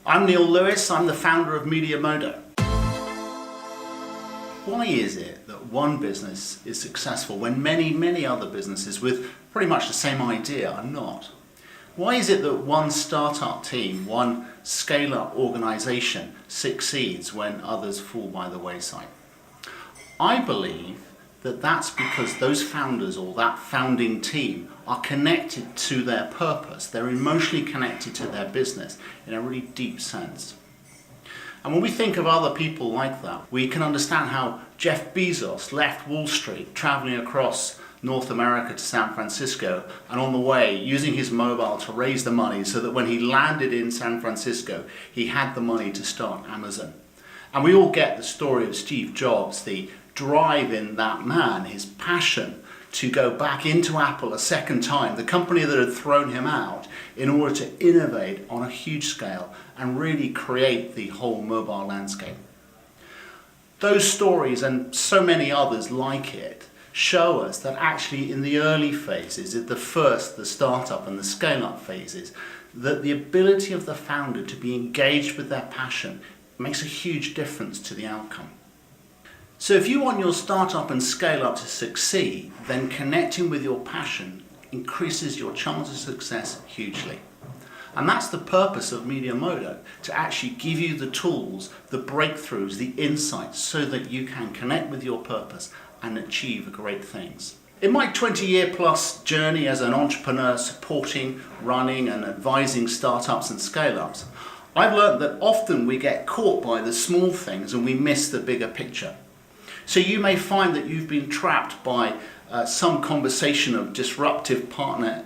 I'm Neil Lewis, I'm the founder of Media Modo. Why is it that one business is successful when many other businesses with pretty much the same idea are not? Why is it that one startup team, one scale-up organization succeeds when others fall by the wayside? I believe that that's because those founders or that founding team are connected to their purpose. They're emotionally connected to their business in a really deep sense. And when we think of other people like that, we can understand how Jeff Bezos left Wall Street, traveling across North America to San Francisco, and on the way using his mobile to raise the money so that when he landed in San Francisco, he had the money to start Amazon. And we all get the story of Steve Jobs, the drive in that man, his passion to go back into Apple a second time, the company that had thrown him out, in order to innovate on a huge scale and really create the whole mobile landscape. Those stories and so many others like it show us that actually in the early phases, at the startup and the scale-up phases, that the ability of the founder to be engaged with their passion makes a huge difference to the outcome. So if you want your startup and scale-up to succeed, then connecting with your passion increases your chance of success hugely. And that's the purpose of Media Modo, to actually give you the tools, the breakthroughs, the insights, so that you can connect with your purpose and achieve great things. In my 20-year-plus journey as an entrepreneur supporting, running and advising startups and scale-ups, I've learned that often we get caught by the small things and we miss the bigger picture. So you may find that you've been trapped by some conversation of disruptive partner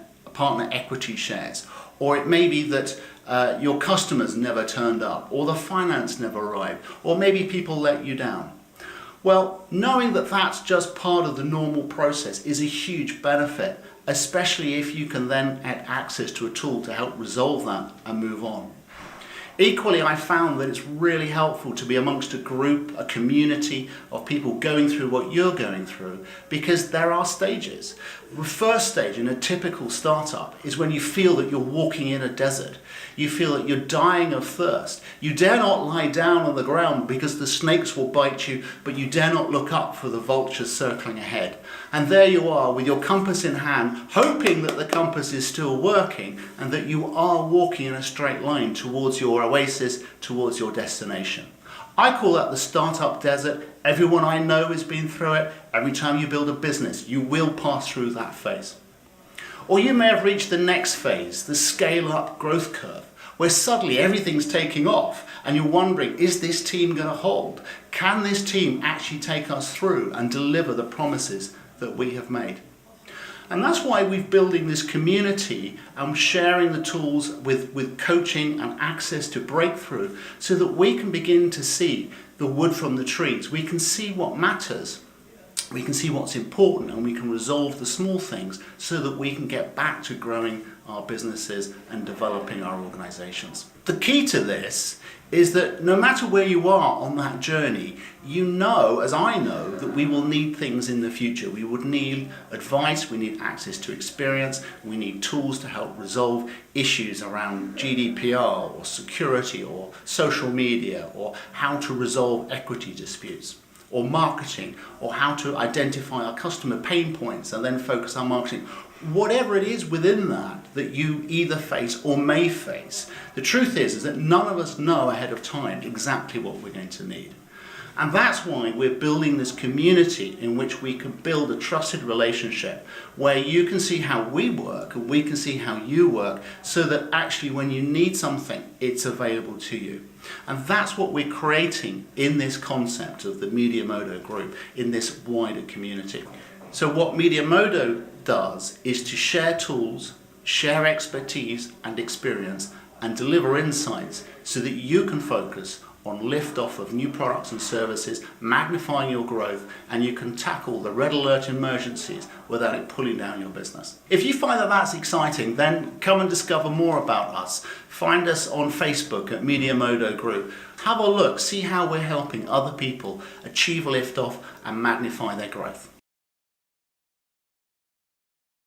equity shares, or it may be that your customers never turned up, or the finance never arrived, or maybe people let you down. Well, knowing that that's just part of the normal process is a huge benefit, especially if you can then add access to a tool to help resolve that and move on. Equally, I found that it's really helpful to be amongst a group, a community of people going through what you're going through, because there are stages. The first stage in a typical startup is when you feel that you're walking in a desert. You feel that you're dying of thirst. You dare not lie down on the ground because the snakes will bite you, but you dare not look up for the vultures circling ahead. And there you are with your compass in hand, hoping that the compass is still working and that you are walking in a straight line towards your oasis, towards your destination. I call that the startup desert. Everyone I know has been through it. Every time you build a business, you will pass through that phase. Or you may have reached the next phase, the scale-up growth curve, where suddenly everything's taking off and you're wondering, is this team going to hold? Can this team actually take us through and deliver the promises that we have made? And that's why we're building this community and sharing the tools with coaching and access to breakthrough, so that we can begin to see the wood from the trees. We can see what matters. We can see what's important, and we can resolve the small things so that we can get back to growing our businesses and developing our organizations. The key to this is that no matter where you are on that journey, you know, as I know, that we will need things in the future. We would need advice, we need access to experience, we need tools to help resolve issues around GDPR or security or social media, or how to resolve equity disputes, or marketing, or how to identify our customer pain points and then focus on marketing. Whatever it is within that you either face or may face, the truth is that none of us know ahead of time exactly what we're going to need. And that's why we're building this community in which we can build a trusted relationship where you can see how we work and we can see how you work, so that actually when you need something, it's available to you. And that's what we're creating in this concept of the Media Modo group, in this wider community. So what Media Modo does is to share tools, share expertise and experience, and deliver insights so that you can focus on liftoff of new products and services, magnifying your growth, and you can tackle the red alert emergencies without it pulling down your business. If you find that that's exciting, then come and discover more about us. Find us on Facebook at Media Modo Group. Have a look, see how we're helping other people achieve liftoff and magnify their growth.